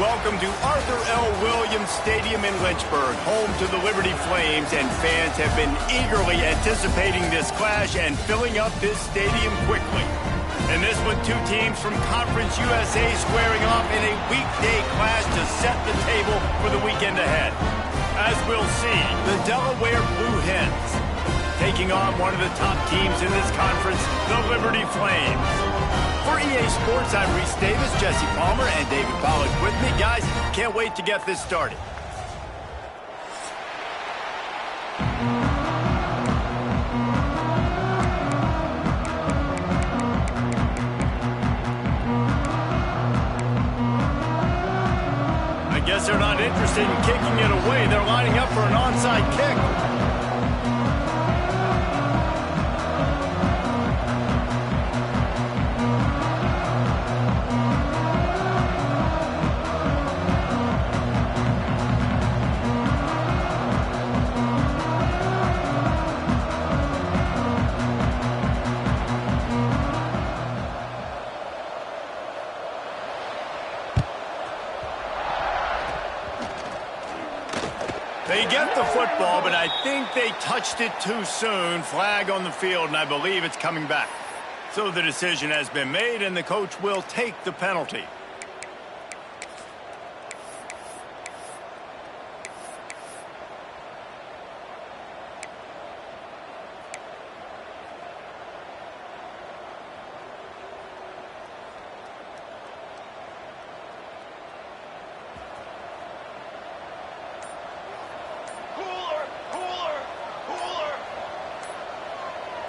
Welcome to Arthur L. Williams Stadium in Lynchburg, home to the Liberty Flames, and fans have been eagerly anticipating this clash and filling up this stadium quickly. In this one, two teams from Conference USA squaring off in a weekday clash to set the table for the weekend ahead. As we'll see, the Delaware Blue Hens taking on one of the top teams in this conference, the Liberty Flames. For EA Sports, I'm Reese Davis, Jesse Palmer, and David Pollack with me. Guys, can't wait to get this started. I guess they're not interested in kicking it away. They're lining up for an onside kick. They get the football, but I think they touched it too soon. Flag on the field, and I believe it's coming back. So the decision has been made, and the coach will take the penalty.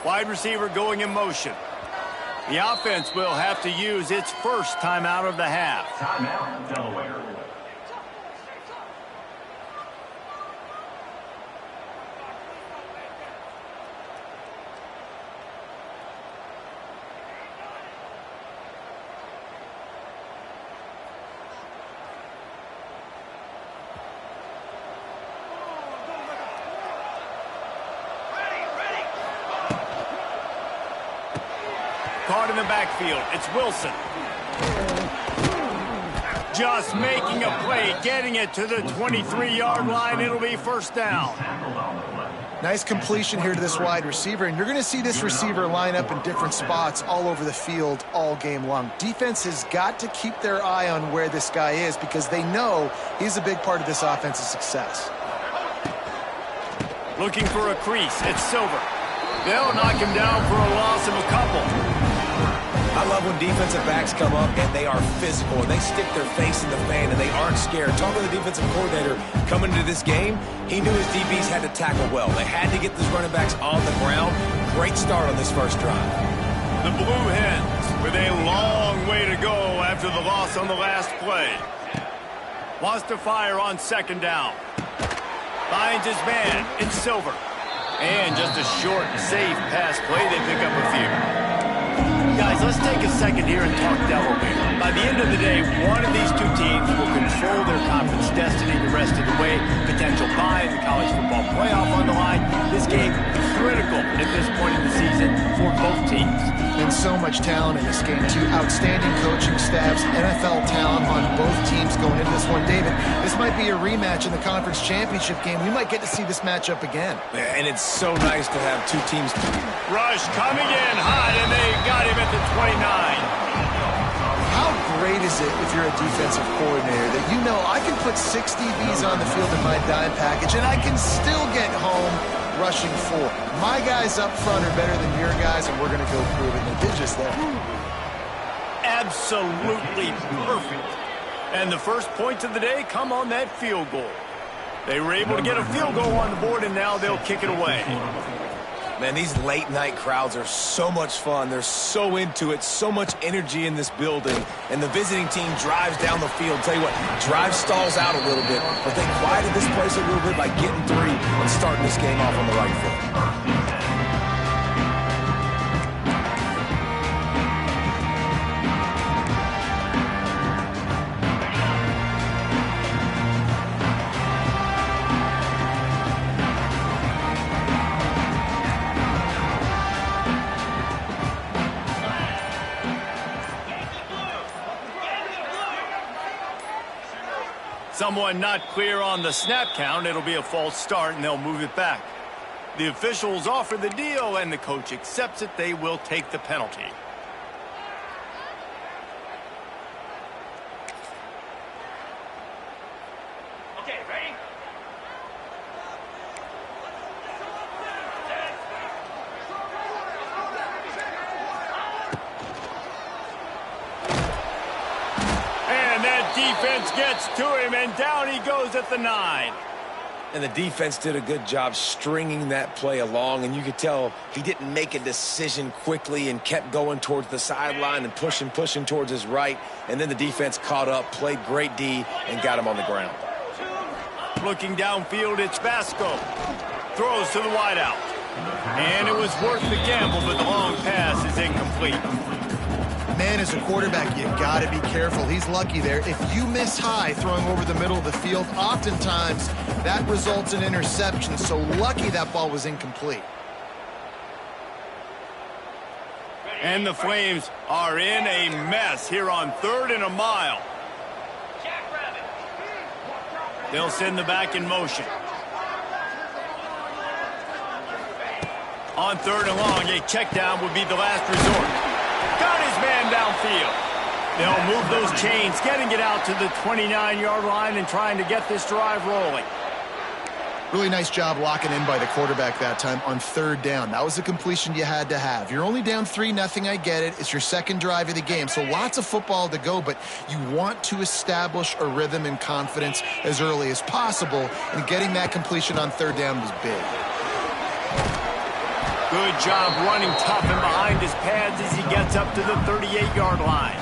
Wide receiver going in motion. The offense will have to use its first timeout of the half. Timeout, Delaware. Caught in the backfield. It's Wilson. Just making a play, getting it to the 23-yard line. It'll be first down. Nice completion here to this wide receiver, and you're going to see this receiver line up in different spots all over the field all game long. Defense has got to keep their eye on where this guy is because they know he's a big part of this offense's success. Looking for a crease. It's Silver. They'll knock him down for a loss of a couple. I love when defensive backs come up and they are physical and they stick their face in the fan and they aren't scared. Talking to the defensive coordinator coming into this game, he knew his DBs had to tackle well. They had to get these running backs on the ground. Great start on this first drive. The Blue Hens with a long way to go after the loss on the last play. Wants to fire on second down. Finds his man. It's Silver. And just a short, safe pass play. They pick up a few. Guys, let's take a second here and talk Delaware. By the end of the day, one of these two teams will control their conference destiny the rest of the way. Potential bye in the college football playoff on the line. This game critical at this point in the season for both teams. And so much talent in this game, too. Outstanding coaching staffs, NFL talent on both teams going into this one. David, this might be a rematch in the conference championship game. We might get to see this matchup again. And it's so nice to have two teams. Rush coming in hot, and they got him at the 29. How great is it if you're a defensive coordinator that you know I can put 6 DBs on the field in my dime package and I can still get home rushing 4. My guys up front are better than your guys, and we're going to go prove it. And they did just that. Absolutely perfect. And the first points of the day come on that field goal. They were able to get a field goal on the board, and now they'll kick it away. Man, these late-night crowds are so much fun. They're so into it, so much energy in this building. And the visiting team drives down the field. Tell you what, drive stalls out a little bit, but they quieted this place a little bit by getting 3 and starting this game off on the right foot. Someone not clear on the snap count. It'll be a false start, and they'll move it back. The officials offer the deal, and the coach accepts it. They will take the penalty. Okay, ready? And that defense gets to him, and down he goes at the 9. And the defense did a good job stringing that play along, and you could tell he didn't make a decision quickly and kept going towards the sideline and pushing towards his right, and then the defense caught up, played great D, and got him on the ground. Looking downfield, it's Vasco. Throws to the wideout. And it was worth the gamble, but the long pass is incomplete. Man, as a quarterback, you got to be careful. He's lucky there. If you miss high throwing over the middle of the field, oftentimes that results in interception. So lucky that ball was incomplete. And the Flames are in a mess here on 3rd and a mile. They'll send the back in motion. On 3rd and long, a check down would be the last resort. Got his man downfield. They'll move those chains, getting it out to the 29-yard line and trying to get this drive rolling. Really nice job locking in by the quarterback that time on 3rd down. That was the completion you had to have. You're only down 3-0, I get it. It's your second drive of the game, so lots of football to go, but you want to establish a rhythm and confidence as early as possible, and getting that completion on 3rd down was big. Good job running tough and behind his pads as he gets up to the 38-yard line.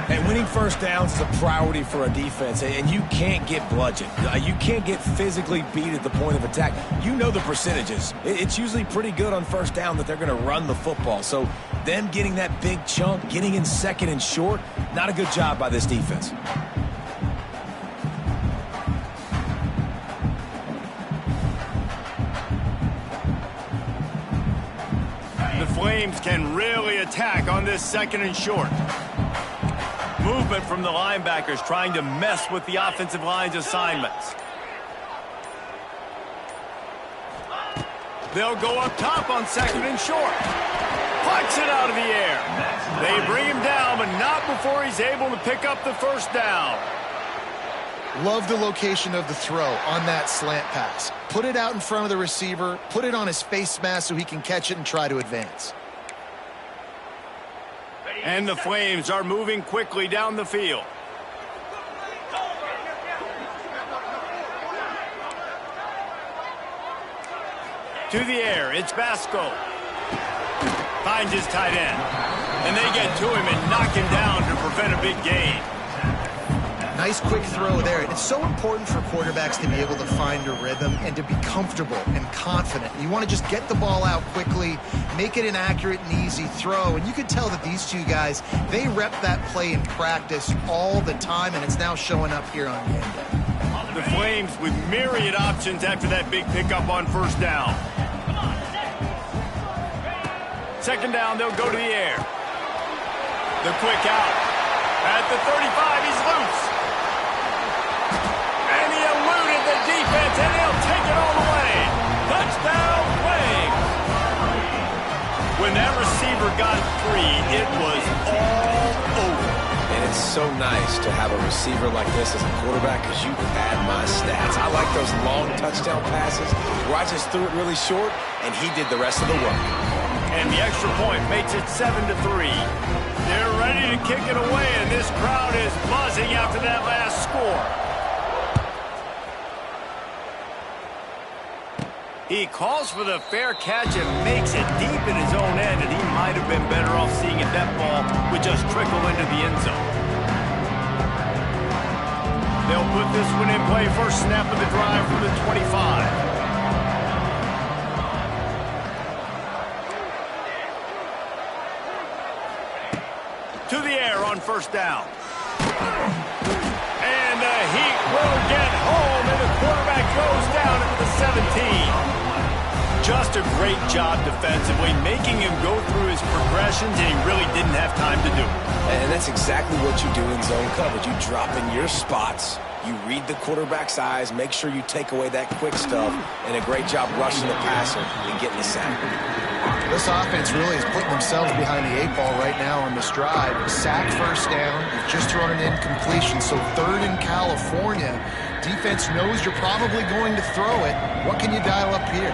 And winning first downs is a priority for a defense, and you can't get bludgeoned. You can't get physically beat at the point of attack. You know the percentages. It's usually pretty good on first down that they're going to run the football. So them getting that big chunk, getting in 2nd and short, not a good job by this defense. The Flames can really attack on this 2nd and short. Movement from the linebackers trying to mess with the offensive line's assignments. They'll go up top on 2nd and short. Plucks it out of the air. They bring him down, but not before he's able to pick up the first down. Love the location of the throw on that slant pass. Put it out in front of the receiver, put it on his face mask so he can catch it and try to advance. And the Flames are moving quickly down the field. To the air, it's Vasco. Finds his tight end. And they get to him and knock him down to prevent a big gain. Nice quick throw there. It's so important for quarterbacks to be able to find a rhythm and to be comfortable and confident. You want to just get the ball out quickly, make it an accurate and easy throw. And you can tell that these two guys, they rep that play in practice all the time, and it's now showing up here on game day. The Flames with myriad options after that big pickup on first down. 2nd down, they'll go to the air. The quick out. At the 35, he's loose. And he eluded the defense, and he'll take it all the way. Touchdown, Flames. When that receiver got 3, it was all over. And it's so nice to have a receiver like this as a quarterback because you pad my stats. I like those long touchdown passes where I just threw it really short, and he did the rest of the work. And the extra point makes it 7-3. They're ready to kick it away, and this crowd is buzzing after that last score. He calls for the fair catch and makes it deep in his own end, and he might have been better off seeing if that ball would just trickle into the end zone. They'll put this one in play. First snap of the drive from the 25. To the air on first down. And the Heat will get home, and the quarterback goes down into the 17. Just a great job defensively, making him go through his progressions, and he really didn't have time to do it. And that's exactly what you do in zone coverage. You drop in your spots, You read the quarterback's eyes, make sure you take away that quick stuff, and a great job rushing the passer and getting the sack. This offense really is putting themselves behind the 8 ball right now on this drive. Sack first down. You've just thrown an incompletion, so 3rd in California. Defense knows you're probably going to throw it. What can you dial up here?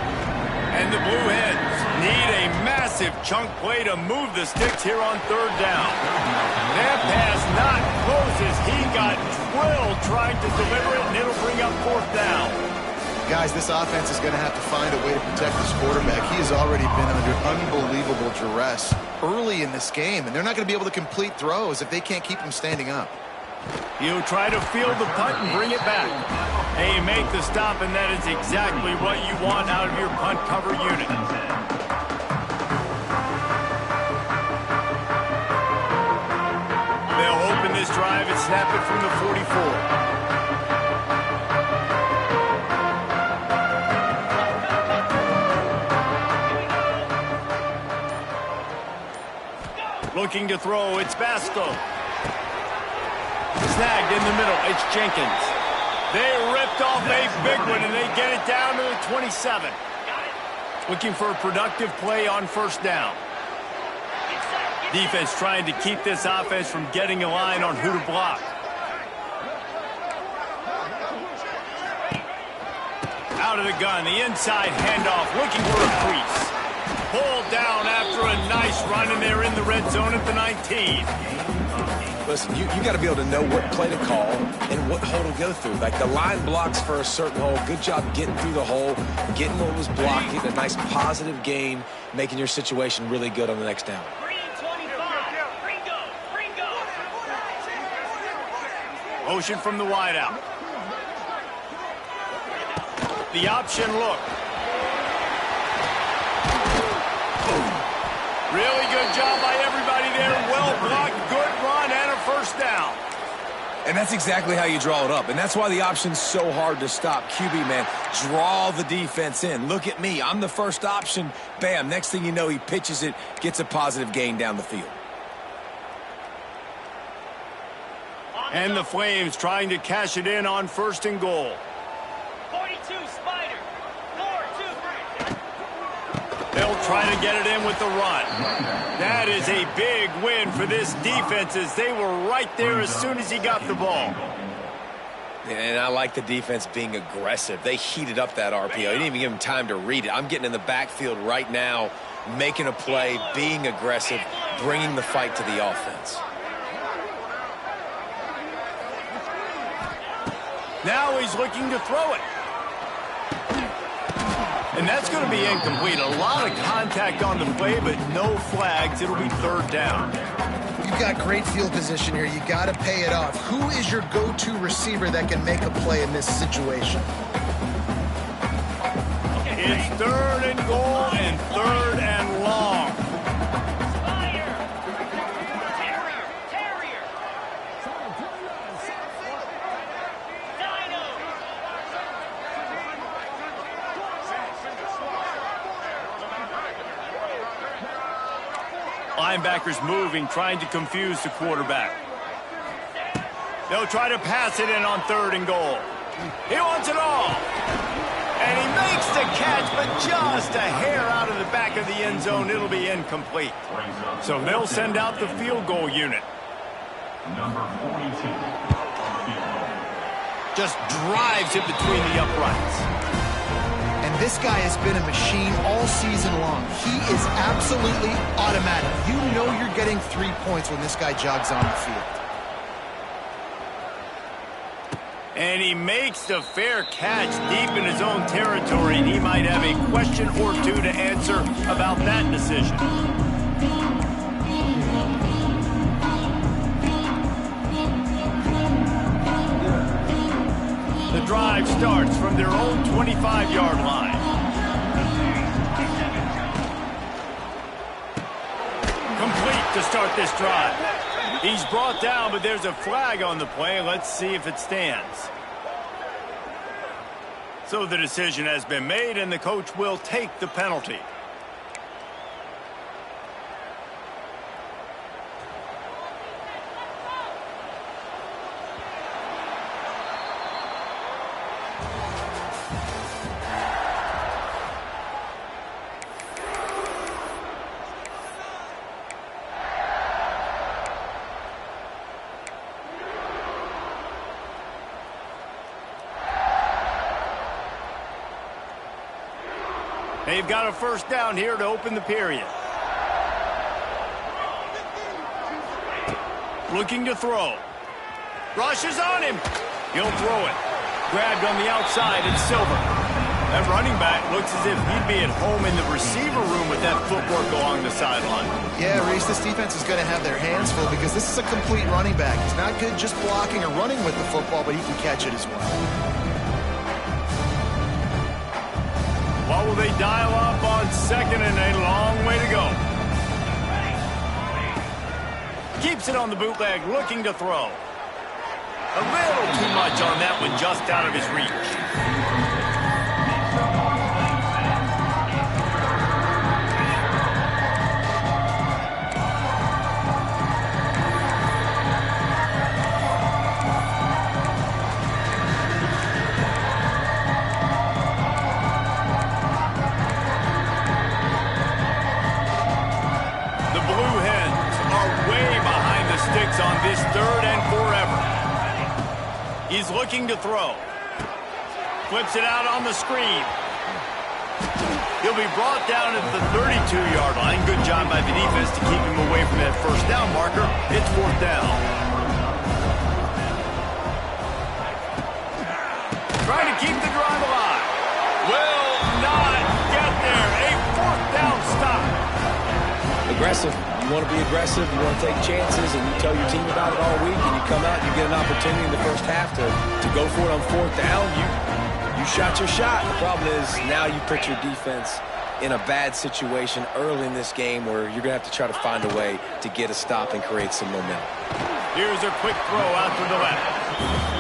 And the Blue Hens need a massive chunk play to move the sticks here on 3rd down. That pass not close as he got drilled trying to deliver it, and it'll bring up 4th down. Guys, this offense is going to have to find a way to protect this quarterback. He has already been under unbelievable duress early in this game, and they're not going to be able to complete throws if they can't keep him standing up. He'll try to field the punt and bring it back. Hey, make the stop, and that is exactly what you want out of your punt cover unit. They'll open this drive and snap it from the 44. Looking to throw, it's Basco. Snagged in the middle, it's Jenkins. They ripped off a big one, and they get it down to the 27. Looking for a productive play on 1st down. Defense trying to keep this offense from getting a line on who to block. Out of the gun, the inside handoff, looking for a crease. Pulled down after a nice run, and they're in the red zone at the 19. Listen, you got to be able to know what play to call and what hole to go through. Like the line blocks for a certain hole. Good job getting through the hole, getting what was blocked, getting a nice positive gain, making your situation really good on the next down. Motion from the wideout. The option look. Really good job by everybody there. Well blocked, good run, and a 1st down. And that's exactly how you draw it up. And that's why the option's so hard to stop. QB, man, draw the defense in. Look at me. I'm the first option. Bam. Next thing you know, he pitches it, gets a positive gain down the field. And the Flames trying to cash it in on 1st and goal. 42, Spider. 4-2. They'll try to get it in with the run. That is a big win for this defense as they were right there as soon as he got the ball. And I like the defense being aggressive. They heated up that RPO. You didn't even give them time to read it. I'm getting in the backfield right now, making a play, being aggressive, bringing the fight to the offense. Now he's looking to throw it. And that's going to be incomplete. A lot of contact on the play, but no flags. It'll be 3rd down. You've got great field position here. You got to pay it off. Who is your go-to receiver that can make a play in this situation? It's 3rd and goal and 3rd and long. Linebackers moving, trying to confuse the quarterback. They'll try to pass it in on 3rd and goal. He wants it all. And he makes the catch, but just a hair out of the back of the end zone. It'll be incomplete. So they'll send out the field goal unit. Number 42. Just drives it between the uprights. And this guy has been a machine all season long. He is absolutely automatic. You know you're getting 3 points when this guy jogs on the field. And he makes the fair catch deep in his own territory, and he might have a question or two to answer about that decision. The drive starts from their own 25-yard line. Complete to start this drive. He's brought down, but there's a flag on the play. Let's see if it stands. So the decision has been made, and the coach will take the penalty. They've got a first down here to open the period. Looking to throw. Rushes on him. He'll throw it. Grabbed on the outside, it's Silver. That running back looks as if he'd be at home in the receiver room with that footwork along the sideline. Yeah, Reese, this defense is going to have their hands full because this is a complete running back. He's not good just blocking or running with the football, but he can catch it as well. What will they dial up on second and a long way to go? Keeps it on the bootleg, looking to throw. A little too much on that one, just out of his reach. The Blue Hens are way behind the sticks on this third and forever. He's looking to throw. Flips it out on the screen. He'll be brought down at the 32-yard line. Good job by the defense to keep him away from that first down marker. It's fourth down. Trying to keep the drive alive. Will not get there. A fourth down stop. Aggressive. You want to be aggressive, you want to take chances, and you tell your team about it all week, and you come out and you get an opportunity in the first half to go for it on fourth down. You shot your shot. The problem is now you put your defense in a bad situation early in this game where you're going to have to try to find a way to get a stop and create some momentum. Here's a quick throw out to the left.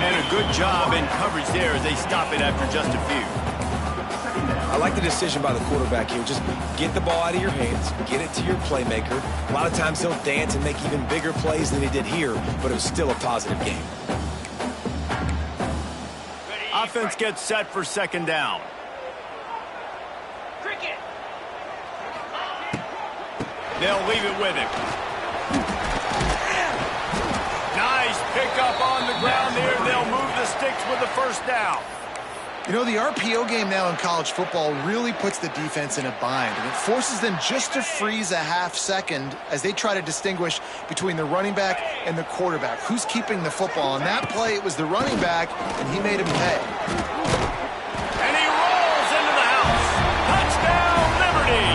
And a good job in coverage there as they stop it after just a few. I like the decision by the quarterback here. Just get the ball out of your hands, get it to your playmaker. A lot of times he'll dance and make even bigger plays than he did here, but it was still a positive game. Offense gets set for second down. Cricket. They'll leave it with him. Nice pickup on the ground there. They'll move the sticks with the first down. You know, the RPO game now in college football really puts the defense in a bind, and it forces them just to freeze a half second as they try to distinguish between the running back and the quarterback. Who's keeping the football? On that play, it was the running back, and he made him pay. And he rolls into the house. Touchdown, Liberty!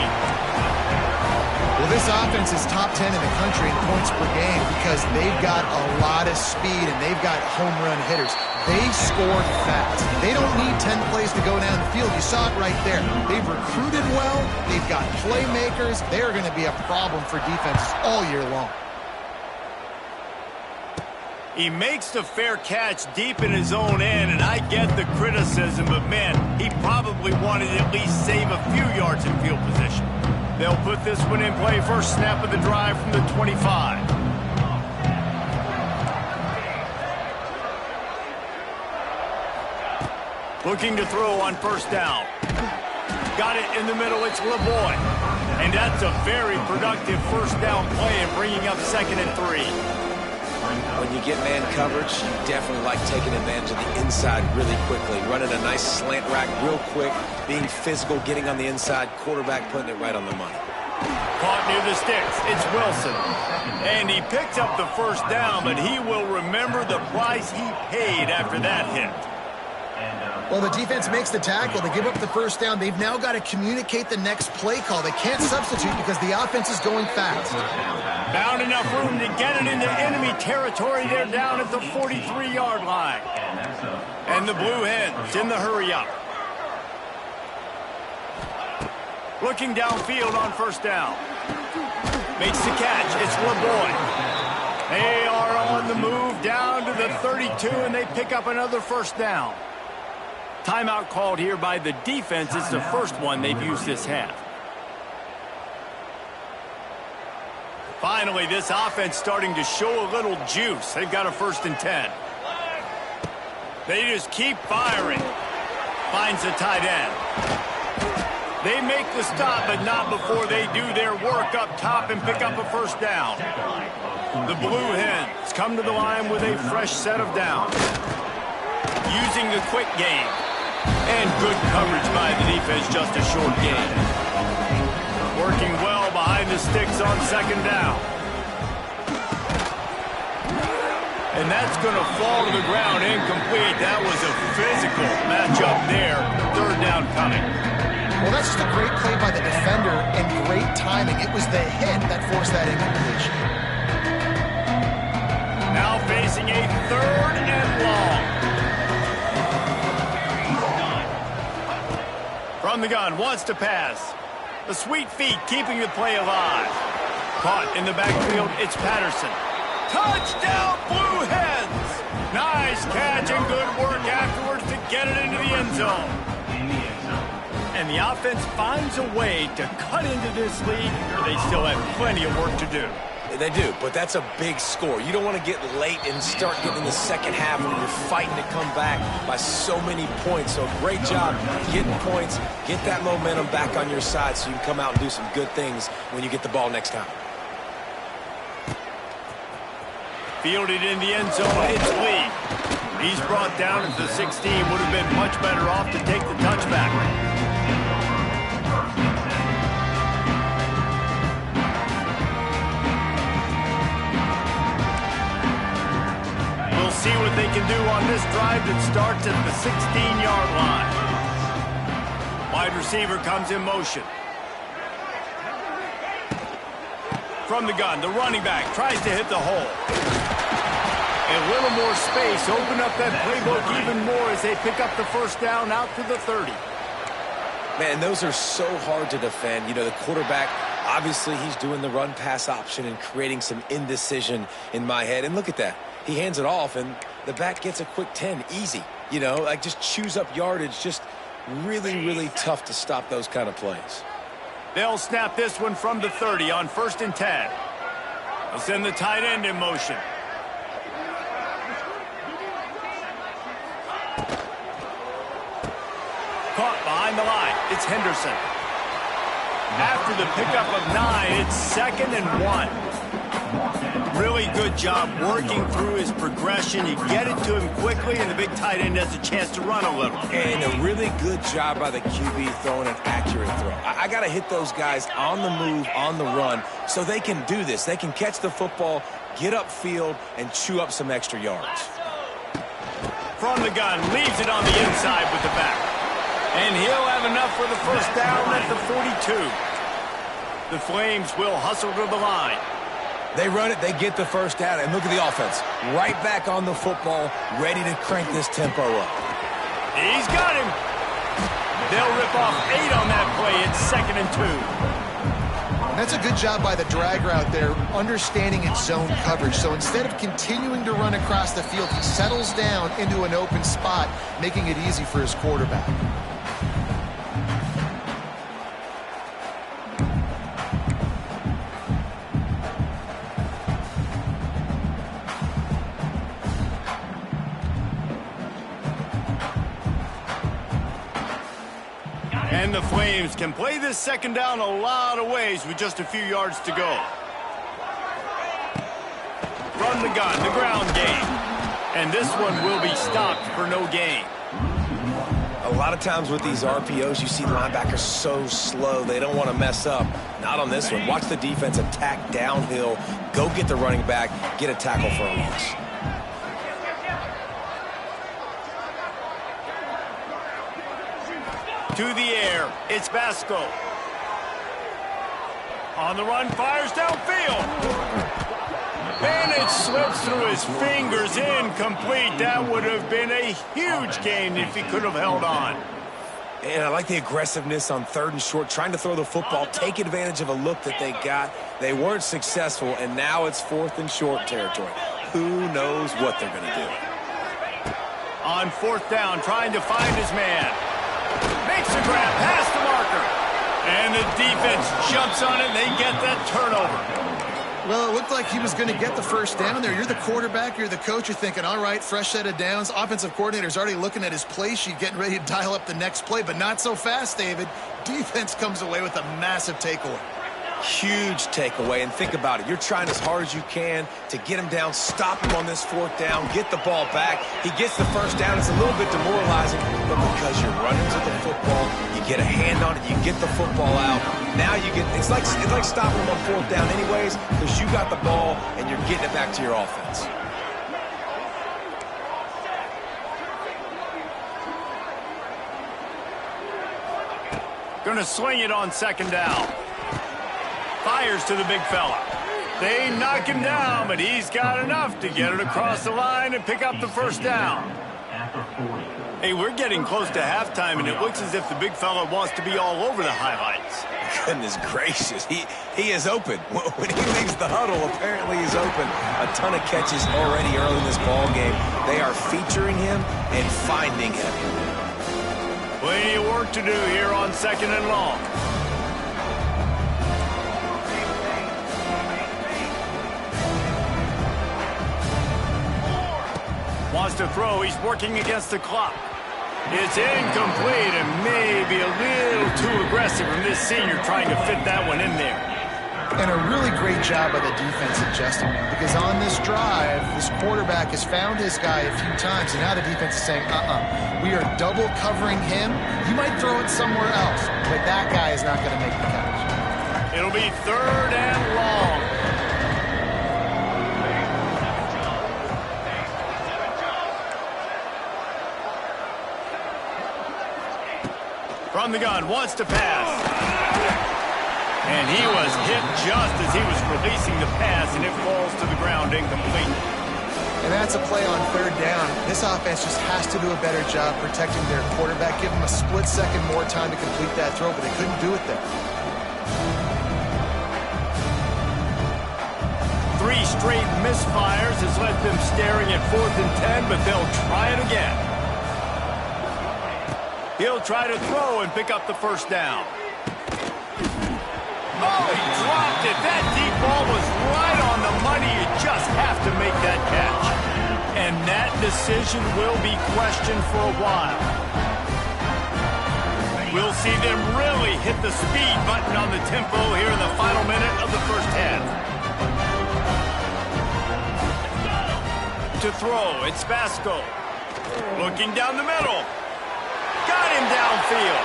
Well, this offense is top 10 in the country in points per game because they've got a lot of speed and they've got home run hitters. They score fast. They don't need 10 plays to go down the field. You saw it right there. They've recruited well. They've got playmakers. They're going to be a problem for defenses all year long. He makes the fair catch deep in his own end, and I get the criticism, but man, he probably wanted to at least save a few yards in field position. They'll put this one in play first snap of the drive from the 25. Looking to throw on first down. Got it in the middle, it's LeBoy. And that's a very productive first down play and bringing up second and 3. When you get man coverage, you definitely like taking advantage of the inside really quickly. Running a nice slant rack real quick, being physical, getting on the inside, quarterback putting it right on the money. Caught near the sticks, it's Wilson. And he picked up the first down, but he will remember the price he paid after that hit. Well, the defense makes the tackle. They give up the first down. They've now got to communicate the next play call. They can't substitute because the offense is going fast. Found enough room to get it into enemy territory. They're down at the 43-yard line. And the Blue Hens in the hurry-up. Looking downfield on first down. Makes the catch. It's LeBoy. They are on the move down to the 32, and they pick up another first down. Timeout called here by the defense. It's the first one they've used this half. Finally, this offense starting to show a little juice. They've got a 1st and 10. They just keep firing. Finds the tight end. They make the stop, but not before they do their work up top and pick up a first down. The Blue Hens come to the line with a fresh set of downs. Using the quick game. And good coverage by the defense, just a short gain. Working well behind the sticks on second down. And that's going to fall to the ground incomplete. That was a physical matchup there. Third down coming. Well, that's just a great play by the defender and great timing. It was the hit that forced that incompletion. Now facing a third and long. From the gun, wants to pass. The sweet feet keeping the play alive. Caught in the backfield, it's Patterson. Touchdown, Blue Hens! Nice catch and good work afterwards to get it into the end zone. And the offense finds a way to cut into this lead. They still have plenty of work to do. They do, but that's a big score. You don't want to get late and start getting in the second half when you're fighting to come back by so many points. So great job getting points, get that momentum back on your side so you can come out and do some good things when you get the ball next time. Fielded in the end zone, it's Lee. He's brought down at the 16. Would have been much better off to take the touchback. We'll see what they can do on this drive that starts at the 16-yard line. Wide receiver comes in motion. From the gun, the running back tries to hit the hole. A little more space, open up that playbook even more as they pick up the first down out to the 30. Man, those are so hard to defend. You know, the quarterback, obviously he's doing the run-pass option and creating some indecision in my head. And look at that. He hands it off, and the back gets a quick 10. Easy. You know, like just chews up yardage. Just really, really tough to stop those kind of plays. They'll snap this one from the 30 on 1st and 10. They'll send the tight end in motion. Caught behind the line. It's Henderson. After the pickup of 9, it's 2nd and 1. Really good job working through his progression. You get it to him quickly, and the big tight end has a chance to run a little. And a really good job by the QB throwing an accurate throw. I got to hit those guys on the move, on the run, so they can do this. They can catch the football, get upfield, and chew up some extra yards. From the gun, leaves it on the inside with the back. And he'll have enough for the first down at the 42. The Flames will hustle to the line. They run it, they get the first down, and look at the offense. Right back on the football, ready to crank this tempo up. He's got him. They'll rip off 8 on that play. It's 2nd and 2. That's a good job by the drag route there, understanding its zone coverage. So instead of continuing to run across the field, he settles down into an open spot, making it easy for his quarterback. And the Flames can play this second down a lot of ways with just a few yards to go. From the gun, the ground game. And this one will be stopped for no gain. A lot of times with these RPOs, you see linebackers so slow, they don't want to mess up. Not on this one. Watch the defense attack downhill, go get the running back, get a tackle for a loss. To the air, it's Vasco. On the run, fires downfield. And it slips through his fingers, incomplete. That would have been a huge gain if he could have held on. And I like the aggressiveness on 3rd and short, trying to throw the football, take advantage of a look that they got. They weren't successful, and now it's 4th and short territory. Who knows what they're going to do? On 4th down, trying to find his man. Makes a grab past the marker. And the defense jumps on it, and they get that turnover. Well, it looked like he was going to get the first down there. You're the quarterback, you're the coach, you're thinking, all right, fresh set of downs. Offensive coordinator's already looking at his play sheet, getting ready to dial up the next play, but not so fast, David. Defense comes away with a massive takeaway. Huge takeaway, and think about it. You're trying as hard as you can to get him down, stop him on this fourth down, get the ball back. He gets the first down. It's a little bit demoralizing, but because you're running to the football, you get a hand on it, you get the football out. Now you get, it's like stopping him on fourth down anyways, because you got the ball and you're getting it back to your offense. Gonna swing it on second down. Fires to the big fella. They knock him down, but he's got enough to get it across the line and pick up the first down. Hey, we're getting close to halftime, and it looks as if the big fella wants to be all over the highlights. Goodness gracious, he is open. When he leaves the huddle, apparently he's open. A ton of catches already early in this ball game. They are featuring him and finding him. Plenty of work to do here on second and long. Wants to throw. He's working against the clock. It's incomplete and maybe a little too aggressive from this senior trying to fit that one in there. And a really great job by the defense adjusting him, because on this drive, this quarterback has found his guy a few times, and now the defense is saying, we are double covering him. You might throw it somewhere else, but that guy is not going to make the catch. It'll be third and long. From the gun, wants to pass. And he was hit just as he was releasing the pass, and it falls to the ground incomplete. And that's a play on third down. This offense just has to do a better job protecting their quarterback. Give him a split second more time to complete that throw, but they couldn't do it there. 3 straight misfires has left them staring at 4th and 10, but they'll try it again. He'll try to throw and pick up the first down. Oh, he dropped it. That deep ball was right on the money. You just have to make that catch. And that decision will be questioned for a while. We'll see them really hit the speed button on the tempo here in the final minute of the first half. To throw, it's Vasco. Looking down the middle. Got him downfield.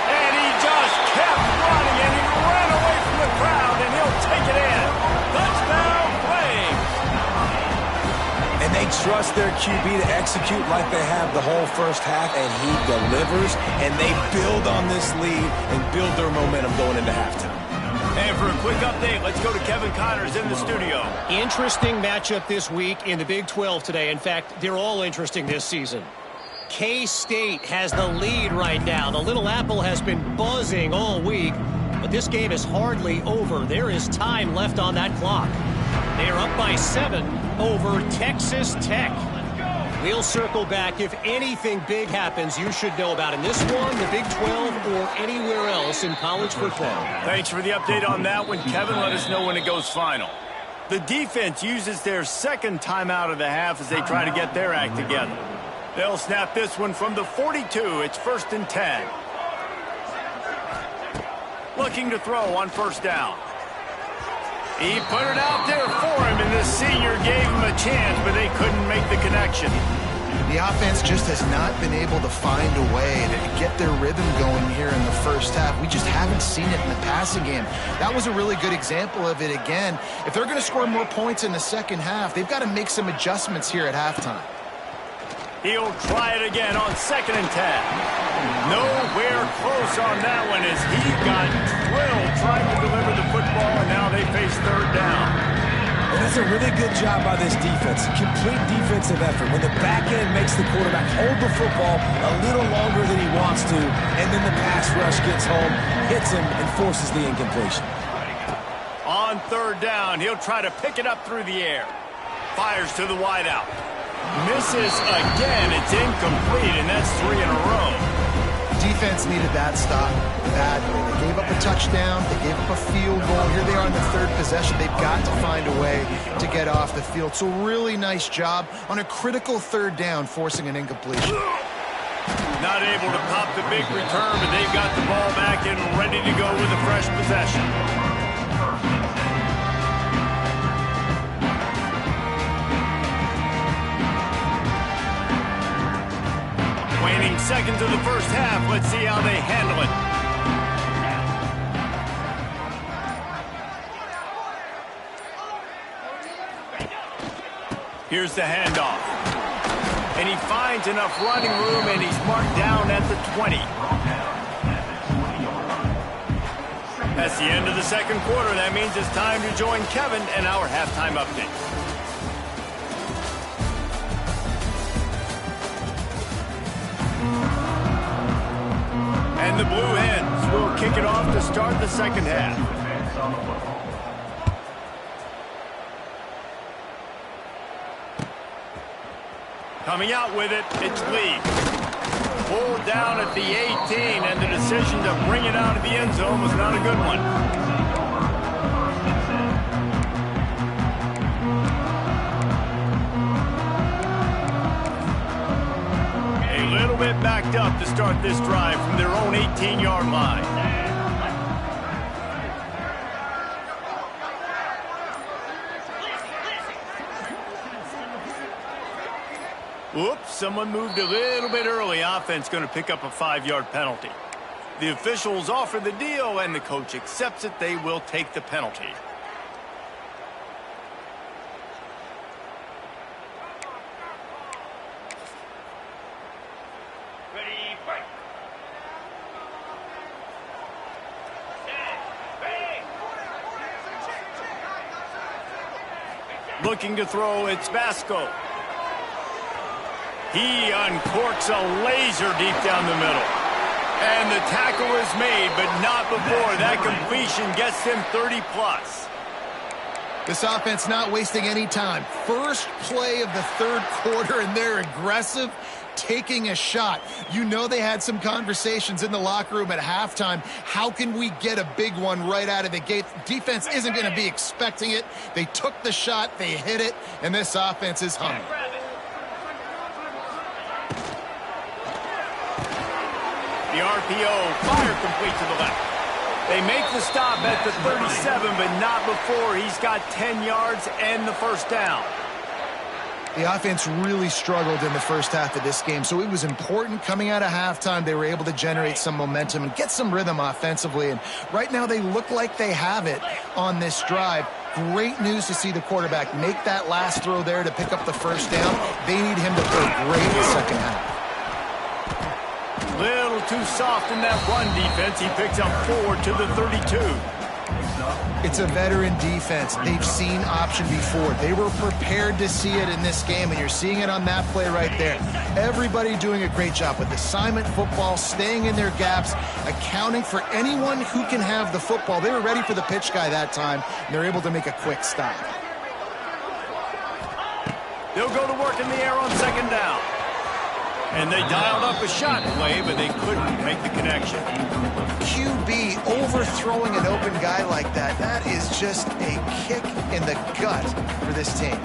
And he just kept running, and he ran away from the crowd, and he'll take it in. Touchdown, Flames. And they trust their QB to execute like they have the whole first half, and he delivers, and they build on this lead and build their momentum going into halftime. And for a quick update, let's go to Kevin Connors in the studio. Interesting matchup this week in the Big 12 today. In fact, they're all interesting this season. K-State has the lead right now. The Little Apple has been buzzing all week, but this game is hardly over. There is time left on that clock. They are up by 7 over Texas Tech. We'll circle back. If anything big happens, you should know about in this one, the Big 12, or anywhere else in college football. Thanks for the update on that one, Kevin. Let us know when it goes final. The defense uses their second timeout of the half as they try to get their act together. They'll snap this one from the 42. It's 1st and 10. Looking to throw on first down. He put it out there for him, and the senior gave him a chance, but they couldn't make the connection. The offense just has not been able to find a way to get their rhythm going here in the first half. We just haven't seen it in the passing game. That was a really good example of it again. If they're going to score more points in the second half, they've got to make some adjustments here at halftime. He'll try it again on 2nd and 10. Nowhere close on that one as he got drilled trying to deliver the football, and now they face third down. And that's a really good job by this defense. Complete defensive effort. When the back end makes the quarterback hold the football a little longer than he wants to, and then the pass rush gets home, hits him, and forces the incompletion. On third down, he'll try to pick it up through the air. Fires to the wideout. Misses again. It's incomplete, and that's 3 in a row. Defense needed that stop badly. They gave up a touchdown. They gave up a field goal. Here they are in the 3rd possession. They've got to find a way to get off the field. So really nice job on a critical 3rd down, forcing an incompletion. Not able to pop the big return, but they've got the ball back and ready to go with a fresh possession. Waning seconds of the first half. Let's see how they handle it. Here's the handoff. And he finds enough running room, and he's marked down at the 20. That's the end of the second quarter. That means it's time to join Kevin and our halftime update. And the Blue Hens will kick it off to start the second half. Coming out with it, it's Lee. Pulled down at the 18, and the decision to bring it out of the end zone was not a good one. A little bit backed up to start this drive from their own 18-yard line. Whoops, someone moved a little bit early. Offense going to pick up a 5-yard penalty. The officials offer the deal, and the coach accepts it. They will take the penalty. Ready, break. Looking to throw, it's Vasco. He uncorks a laser deep down the middle. And the tackle is made, but not before that completion gets him 30+. This offense not wasting any time. First play of the third quarter, and they're aggressive, taking a shot. You know they had some conversations in the locker room at halftime. How can we get a big one right out of the gate? Defense isn't going to be expecting it. They took the shot, they hit it, and this offense is humming. The RPO, fire complete to the left. They make the stop at the 37, but not before he's got 10 yards and the first down. The offense really struggled in the first half of this game, so it was important coming out of halftime. They were able to generate some momentum and get some rhythm offensively, and right now they look like they have it on this drive. Great news to see the quarterback make that last throw there to pick up the first down. They need him to play great in the second half. Little too soft in that run defense. He picks up 4 to the 32. It's a veteran defense. They've seen option before. They were prepared to see it in this game, and you're seeing it on that play right there. Everybody doing a great job with assignment football, staying in their gaps, accounting for anyone who can have the football. They were ready for the pitch guy that time, and they're able to make a quick stop. They'll go to work in the air on second down. And they dialed up a shot play, but they couldn't make the connection. QB overthrowing an open guy like that, that is just a kick in the gut for this team.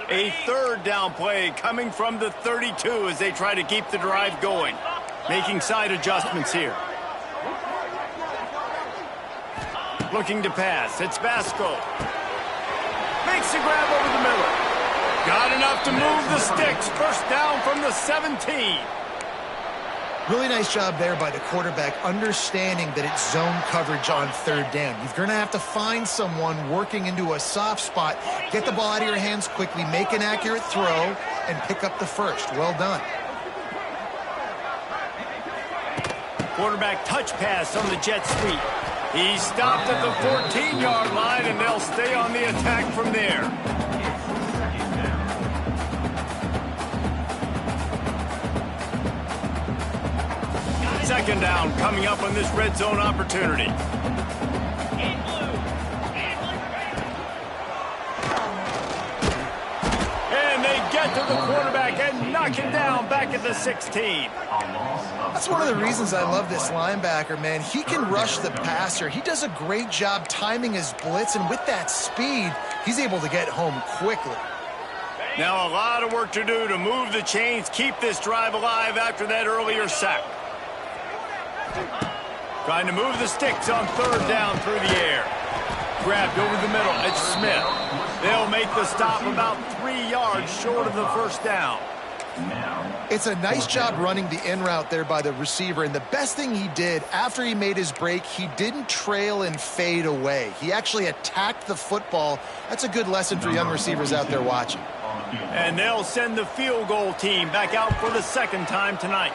A third down play coming from the 32 as they try to keep the drive going. Making side adjustments here. Looking to pass. It's Vasco. Makes the grab over the middle. Got enough to move the sticks. First down from the 17. Really nice job there by the quarterback, understanding that it's zone coverage on third down. You're going to have to find someone working into a soft spot, get the ball out of your hands quickly, make an accurate throw, and pick up the first. Well done. Quarterback touch pass on the jet sweep. He stopped at the 14-yard line, and they'll stay on the attack from there. Second down coming up on this red zone opportunity. And they get to the quarterback and knock it down back at the 16. That's one of the reasons I love this linebacker, man. He can rush the passer. He does a great job timing his blitz, and with that speed, he's able to get home quickly. Now a lot of work to do to move the chains, keep this drive alive after that earlier sack. Trying to move the sticks on third down through the air. Grabbed over the middle. It's Smith. They'll make the stop about 3 yards short of the first down. It's a nice job running the in route there by the receiver, and the best thing he did after he made his break, he didn't trail and fade away. He actually attacked the football. That's a good lesson for young receivers out there watching. And they'll send the field goal team back out for the second time tonight.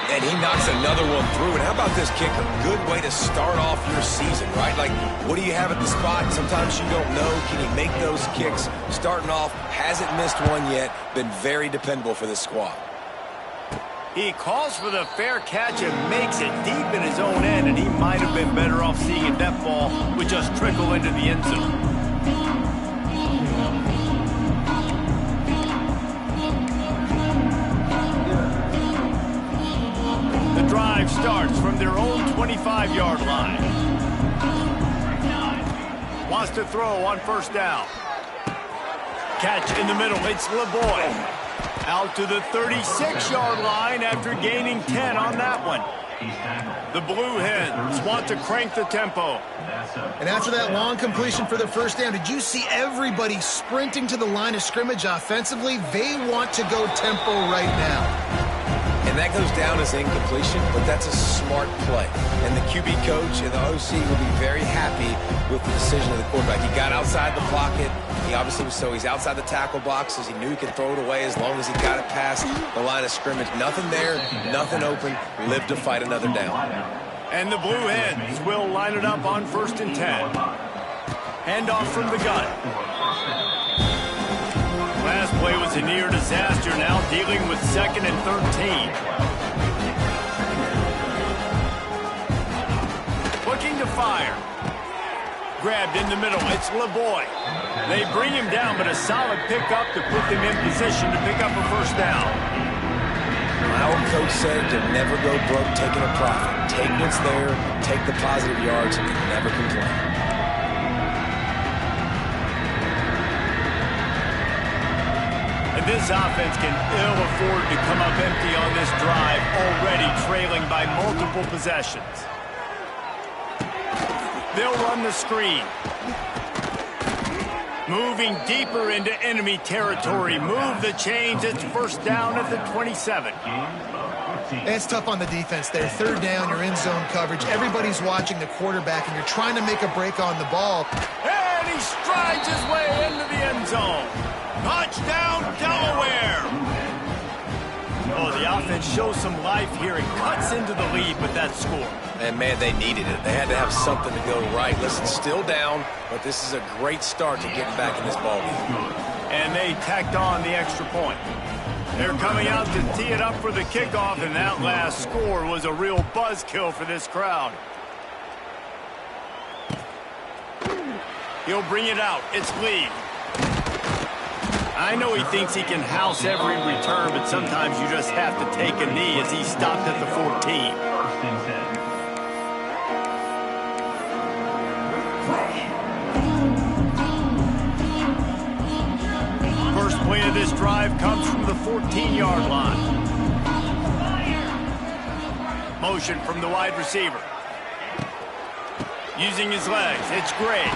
And he knocks another one through. And how about this kicker? Good way to start off your season, right? Like, what do you have at the spot? Sometimes you don't know. Can he make those kicks? Starting off, hasn't missed one yet. Been very dependable for this squad. He calls for the fair catch and makes it deep in his own end, and he might have been better off seeing that ball would just trickle into the end zone. Drive starts from their own 25-yard line. Wants to throw on first down. Catch in the middle. It's LeBoy. Out to the 36-yard line after gaining 10 on that one. The Blue Hens want to crank the tempo. And after that long completion for the first down, did you see everybody sprinting to the line of scrimmage offensively? They want to go tempo right now. And that goes down as incompletion, but that's a smart play. And the QB coach and the OC will be very happy with the decision of the quarterback. He got outside the pocket. He obviously was he's outside the tackle boxes. He knew he could throw it away as long as he got it past the line of scrimmage. Nothing there, nothing open. Lived to fight another down. And the Blue Hens will line it up on 1st and 10. Handoff from the gun. Last play was a near disaster, now dealing with 2nd and 13. Looking to fire. Grabbed in the middle, it's LeBoy. They bring him down, but a solid pickup to put them in position to pick up a first down. Our coach said to never go broke taking a profit. Take what's there, take the positive yards, and never complain. This offense can ill afford to come up empty on this drive, already trailing by multiple possessions. They'll run the screen. Moving deeper into enemy territory. Move the chains. It's first down at the 27. It's tough on the defense there. Third down, you're in zone coverage. Everybody's watching the quarterback, and you're trying to make a break on the ball. And he strides his way into the end zone. Touchdown, Delaware! Oh, the offense shows some life here and cuts into the lead with that score. And, man, they needed it. They had to have something to go right. Listen, still down, but this is a great start to getting back in this ballgame. And they tacked on the extra point. They're coming out to tee it up for the kickoff, and that last score was a real buzzkill for this crowd. He'll bring it out. It's Lee. I know he thinks he can house every return, but sometimes you just have to take a knee as he stopped at the 14. First play of this drive comes from the 14-yard line. Motion from the wide receiver. Using his legs, it's Gray.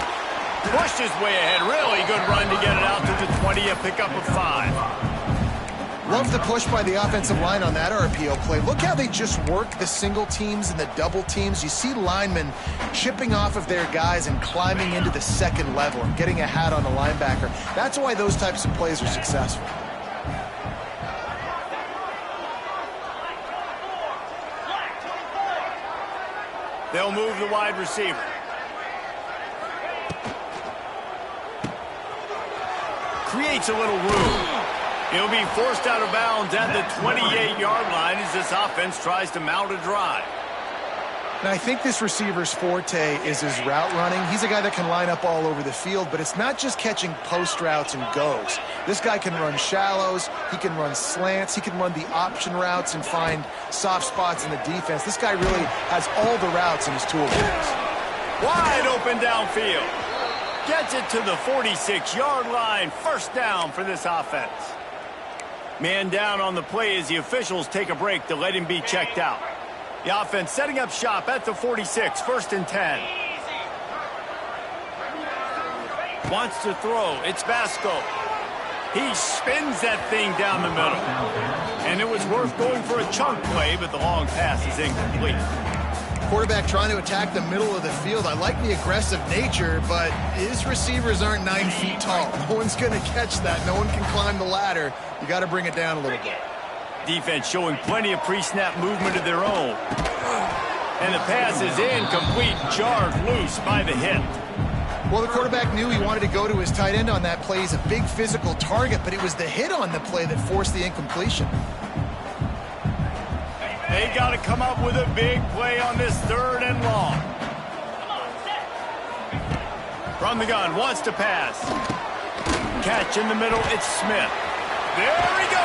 Pushed his way ahead. Really good run to get it out to the 20, a pickup of 5. Love the push by the offensive line on that RPO play. Look how they just work the single teams and the double teams. You see linemen chipping off of their guys and climbing into the second level and getting a hat on the linebacker. That's why those types of plays are successful. They'll move the wide receiver. Creates a little room. He'll be forced out of bounds at the 28-yard line as this offense tries to mount a drive. And I think this receiver's forte is his route running. He's a guy that can line up all over the field, but it's not just catching post routes and goes. This guy can run shallows, he can run slants, he can run the option routes and find soft spots in the defense. This guy really has all the routes in his toolbox. Wide open downfield. Gets it to the 46-yard line. First down for this offense. Man down on the play as the officials take a break to let him be checked out. The offense setting up shop at the 46, 1st and 10. Wants to throw. It's Vasco. He spins that thing down the middle. And it was worth going for a chunk play, but the long pass is incomplete. Quarterback trying to attack the middle of the field. I like the aggressive nature, but his receivers aren't 9 feet tall. No one's going to catch that. No one can climb the ladder. You got to bring it down a little bit. Defense showing plenty of pre-snap movement of their own. And the pass is incomplete, jarred loose by the hit. Well, the quarterback knew he wanted to go to his tight end on that play. He's a big physical target, but it was the hit on the play that forced the incompletion. They got to come up with a big play on this 3rd and long. From the gun, wants to pass. Catch in the middle, it's Smith. There he goes.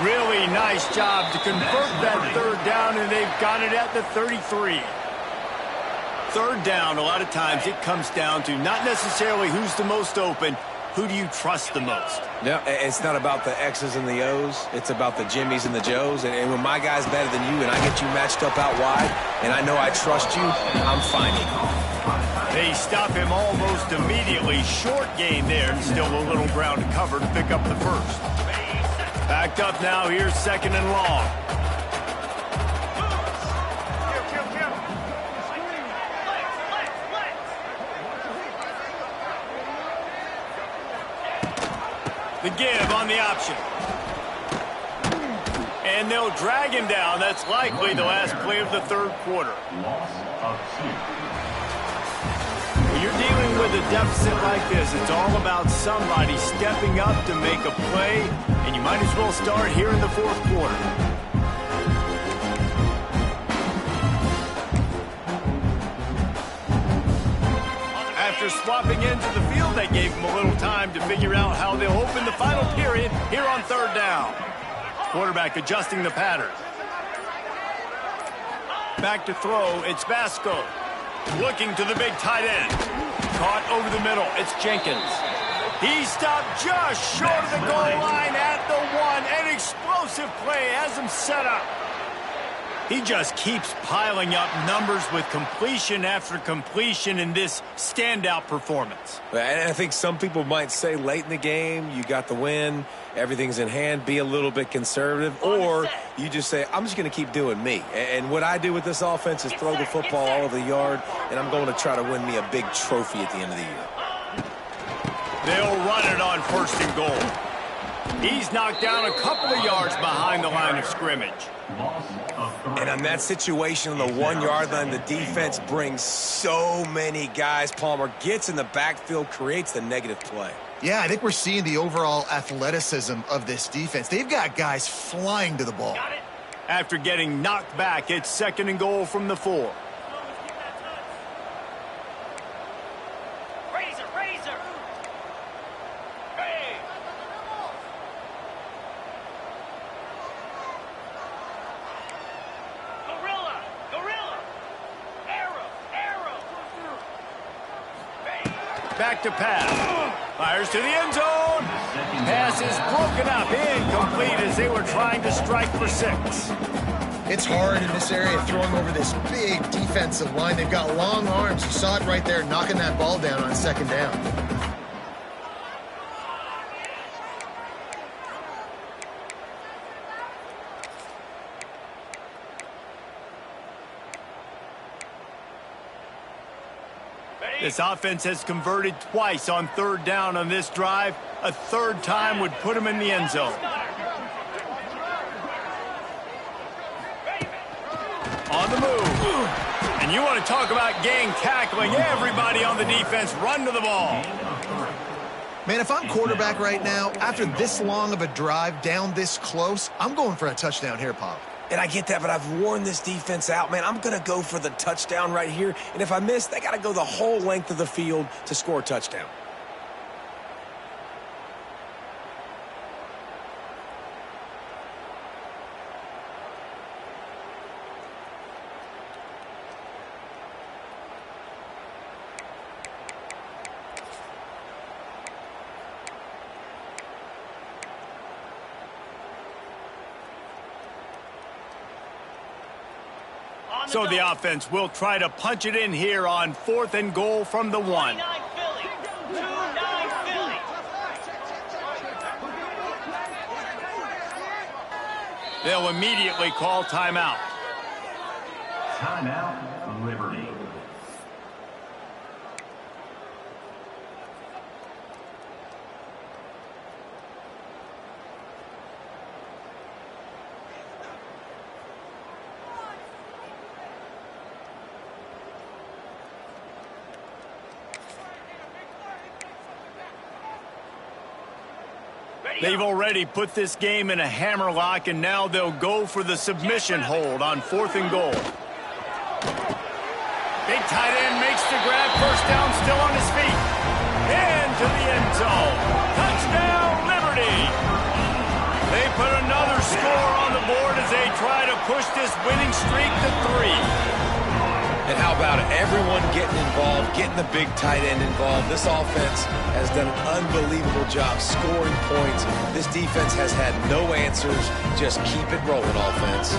Really nice job to convert that 3rd down, and they've got it at the 33. 3rd down, a lot of times it comes down to not necessarily who's the most open, who do you trust the most? Yeah, it's not about the X's and the O's. It's about the Jimmys and the Joes. And when my guy's better than you and I get you matched up out wide and I know I trust you, I'm finding. They stop him almost immediately. Short gain there, and still a little ground to cover to pick up the 1st. Backed up now, here's 2nd and long. The give on the option. And they'll drag him down. That's likely the last play of the 3rd quarter. When you're dealing with a deficit like this, it's all about somebody stepping up to make a play, and you might as well start here in the 4th quarter. After swapping into the field, that gave them a little time to figure out how they'll open the final period here on 3rd down. Quarterback adjusting the pattern. Back to throw, it's Vasco. Looking to the big tight end. Caught over the middle, it's Jenkins. He stopped just short of the goal line at the 1. An explosive play has him set up. He just keeps piling up numbers with completion after completion in this standout performance. And I think some people might say late in the game, you got the win, everything's in hand, be a little bit conservative, or you just say, I'm just going to keep doing me. And what I do with this offense is throw the football all over the yard, and I'm going to try to win me a big trophy at the end of the year. They'll run it on 1st and goal. He's knocked down a couple of yards behind the line of scrimmage. And on that situation on the 1-yard line, the defense brings so many guys. Palmer gets in the backfield, creates the negative play. Yeah, I think we're seeing the overall athleticism of this defense. They've got guys flying to the ball. After getting knocked back, it's 2nd and goal from the 4. Back to pass. Fires to the end zone. Pass is broken up. Incomplete as they were trying to strike for 6. It's hard in this area throwing over this big defensive line. They've got long arms. You saw it right there knocking that ball down on 2nd down. This offense has converted twice on 3rd down on this drive. A 3rd time would put them in the end zone. On the move. And you want to talk about gang tackling. Everybody on the defense run to the ball. Man, if I'm quarterback right now, after this long of a drive down this close, I'm going for a touchdown here, Pop. And I get that, but I've worn this defense out, man. I'm going to go for the touchdown right here. And if I miss, they got to go the whole length of the field to score a touchdown. So the offense will try to punch it in here on 4th and goal from the 1. 29 Philly. 2-9 Philly. They'll immediately call timeout. Timeout, Liberty. They've already put this game in a hammerlock, and now they'll go for the submission hold on 4th and goal. Big tight end makes the grab. First down, still on his feet. Into the end zone. Touchdown, Liberty. They put another score on the board as they try to push this winning streak to 3. And how about it? Everyone getting involved, getting the big tight end involved. This offense has done an unbelievable job scoring points. This defense has had no answers. Just keep it rolling, offense.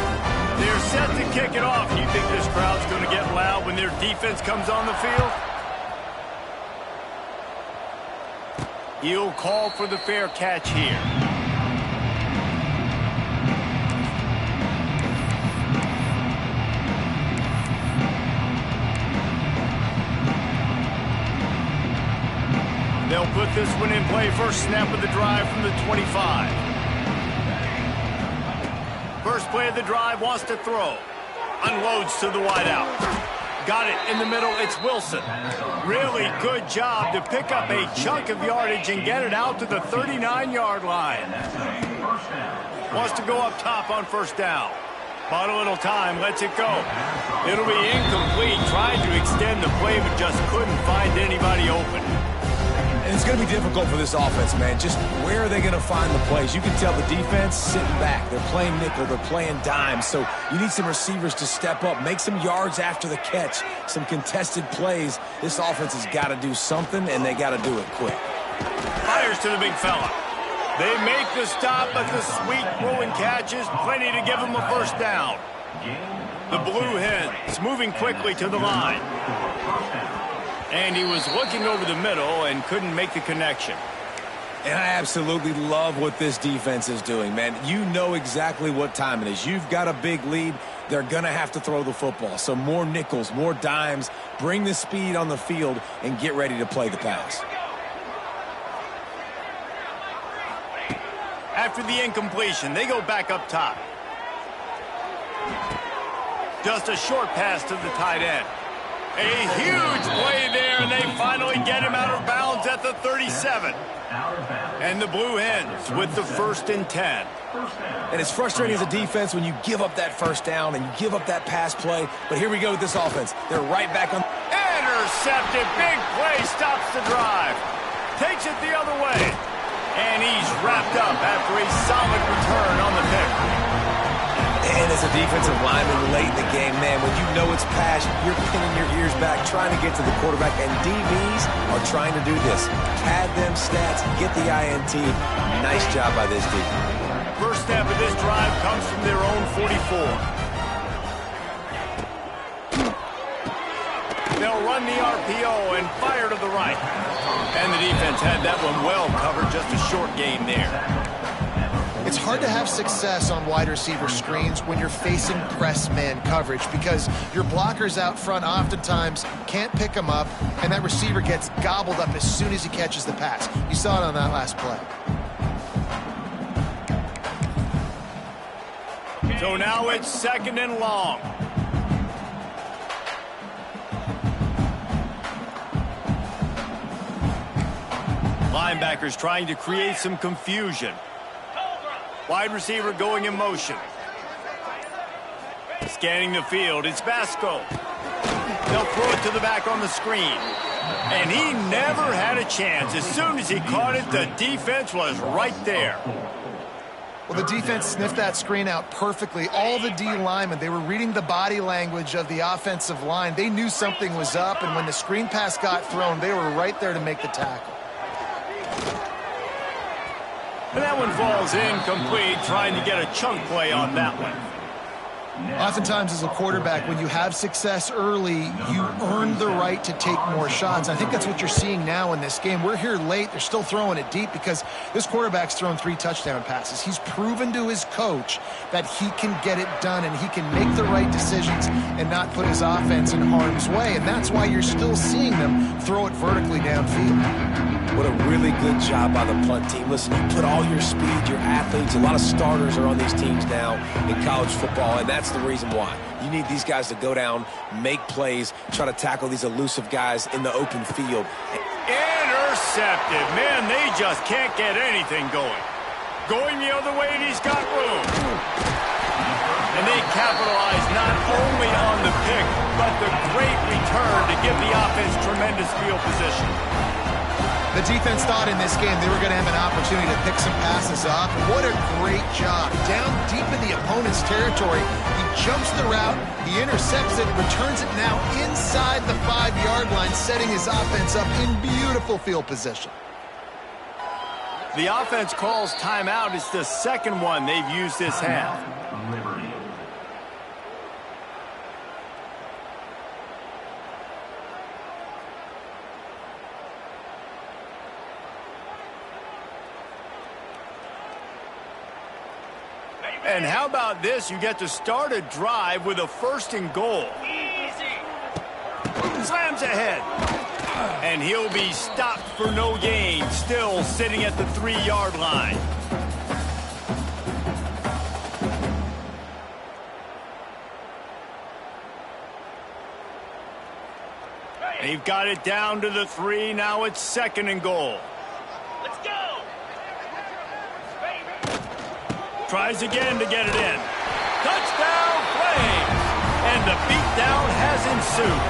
They're set to kick it off. You think this crowd's going to get loud when their defense comes on the field? He'll call for the fair catch here. They'll put this one in play. First snap of the drive from the 25. First play of the drive, wants to throw. Unloads to the wideout. Got it in the middle. It's Wilson. Really good job to pick up a chunk of yardage and get it out to the 39-yard line. Wants to go up top on first down. Bought a little time, lets it go. It'll be incomplete. Tried to extend the play, but just couldn't find anybody open. And it's going to be difficult for this offense, man. Just where are they going to find the plays? You can tell the defense sitting back. They're playing nickel. They're playing dime. So you need some receivers to step up, make some yards after the catch, some contested plays. This offense has got to do something, and they got to do it quick. Fires to the big fella. They make the stop, but the sweet rolling catch is plenty to give them a first down. The Blue Hens moving quickly to the line. And he was looking over the middle and couldn't make the connection. And I absolutely love what this defense is doing, man. You know exactly what time it is. You've got a big lead. They're going to have to throw the football. So more nickels, more dimes. Bring the speed on the field and get ready to play the pass. After the incompletion, they go back up top. Just a short pass to the tight end. A huge play there, and they finally get him out of bounds at the 37. And the Blue Hens with the 1st and 10. And it's frustrating as a defense when you give up that first down and you give up that pass play. But here we go with this offense. They're right back on. Intercepted. Big play stops the drive. Takes it the other way. And he's wrapped up after a solid return on the pick. And as a defensive lineman late in the game, man, when you know it's pass, you're pinning your ears back, trying to get to the quarterback, and DBs are trying to do this. Pad them stats, get the INT. Nice job by this defense. First snap of this drive comes from their own 44. They'll run the RPO and fire to the right. And the defense had that one well covered, just a short gain there. It's hard to have success on wide receiver screens when you're facing press man coverage because your blockers out front oftentimes can't pick them up, and that receiver gets gobbled up as soon as he catches the pass. You saw it on that last play. So now it's 2nd and long. Linebackers trying to create some confusion. Wide receiver going in motion. Scanning the field, it's Vasco. They'll throw it to the back on the screen. And he never had a chance. As soon as he caught it, the defense was right there. Well, the defense sniffed that screen out perfectly. All the D linemen, they were reading the body language of the offensive line. They knew something was up, and when the screen pass got thrown, they were right there to make the tackle. And that one falls incomplete, trying to get a chunk play on that one. Oftentimes as a quarterback, when you have success early, you earn the right to take more shots. I think that's what you're seeing now in this game. We're here late. They're still throwing it deep because this quarterback's thrown 3 touchdown passes. He's proven to his coach that he can get it done and he can make the right decisions and not put his offense in harm's way. And that's why you're still seeing them throw it vertically downfield. What a really good job by the punt team. Listen, you put all your speed, your athletes, a lot of starters are on these teams now in college football, and that's the reason why. You need these guys to go down, make plays, try to tackle these elusive guys in the open field. Intercepted. Man, they just can't get anything going. Going the other way, and he's got room. And they capitalize not only on the pick, but the great return to give the offense tremendous field position. The defense thought in this game they were going to have an opportunity to pick some passes off. What a great job. Down deep in the opponent's territory, he jumps the route, he intercepts it, returns it now inside the 5-yard line, setting his offense up in beautiful field position. The offense calls timeout. It's the second one they've used this half. And how about this? You get to start a drive with a 1st and goal. Easy. Slams ahead. And he'll be stopped for no gain, still sitting at the 3-yard line. They've got it down to the 3. Now it's 2nd and goal. Let's go. Tries again to get it in. Touchdown, Flames! And the beatdown has ensued.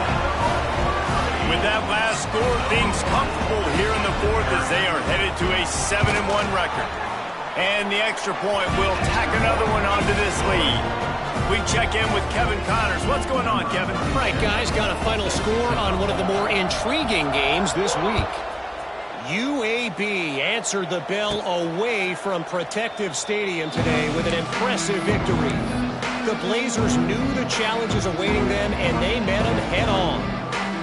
With that last score, things comfortable here in the 4th as they are headed to a 7-1 record. And the extra point will tack another one onto this lead. We check in with Kevin Connors. What's going on, Kevin? All right, guys, got a final score on one of the more intriguing games this week. UAB answered the bell away from Protective Stadium today with an impressive victory. The Blazers knew the challenges awaiting them, and they met them head-on.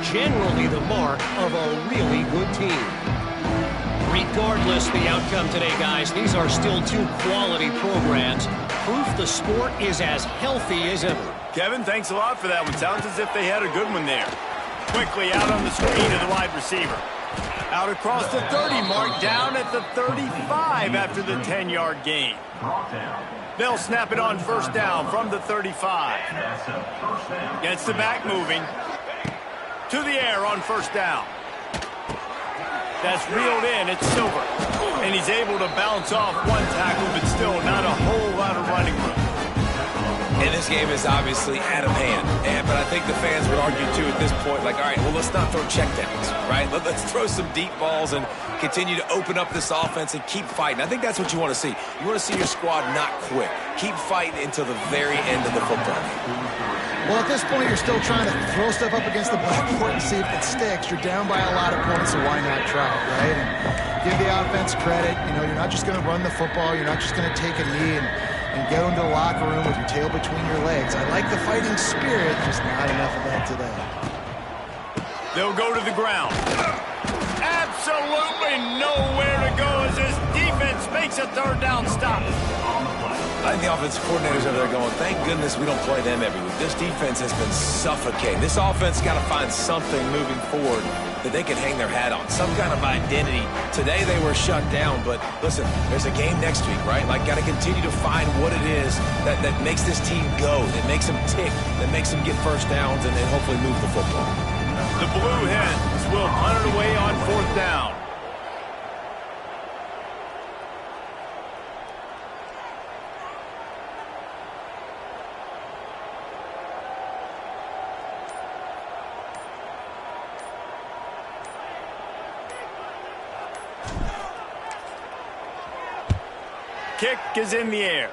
Generally the mark of a really good team. Regardless the outcome today, guys, these are still 2 quality programs. Proof the sport is as healthy as ever. Kevin, thanks a lot for that one. Sounds as if they had a good one there. Quickly out on the screen to the wide receiver. Out across the 30 mark, down at the 35 after the 10-yard gain. They'll snap it on 1st down from the 35. Gets the back moving. To the air on 1st down. That's reeled in. It's Silver. And he's able to bounce off one tackle, but still not a whole lot of running room. And this game is obviously out of hand. But I think the fans would argue, too, at this point, like, all right, well, let's not throw checkdowns, right? Let's throw some deep balls and continue to open up this offense and keep fighting. I think that's what you want to see. You want to see your squad not quit. Keep fighting until the very end of the football game. Well, at this point, you're still trying to throw stuff up against the blackboard and see if it sticks. You're down by a lot of points, so why not try it, right? And give the offense credit. You know, you're not just going to run the football. You're not just going to take a knee and go into the locker room with your tail between your legs. I like the fighting spirit, just not enough of that today. They'll go to the ground. Absolutely nowhere to go as this defense makes a 3rd down stop. I think the offensive coordinators over there going, thank goodness we don't play them every week. This defense has been suffocating. This offense got to find something moving forward that they can hang their hat on, some kind of identity. Today they were shut down, but listen, there's a game next week, right? Like, got to continue to find what it is that makes this team go, that makes them tick, that makes them get 1st downs, and then hopefully move the football. The Blue Hens will punt it away on 4th down. kick is in the air.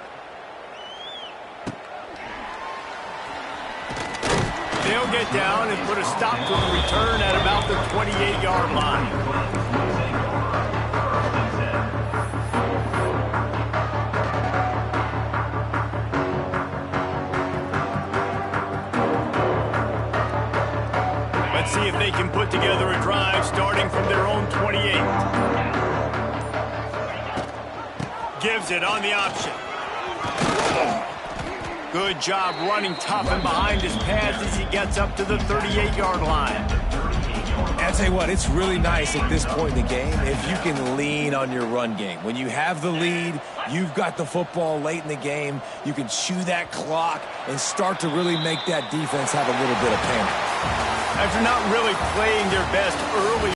They'll get down and put a stop to the return at about the 28-yard line. Let's see if they can put together a drive starting from their own 28. Gives it on the option. Good job running tough and behind his pads as he gets up to the 38-yard line. I'll tell you what, it's really nice at this point in the game if you can lean on your run game. When you have the lead, you've got the football late in the game, you can chew that clock and start to really make that defense have a little bit of panic. After not really playing their best early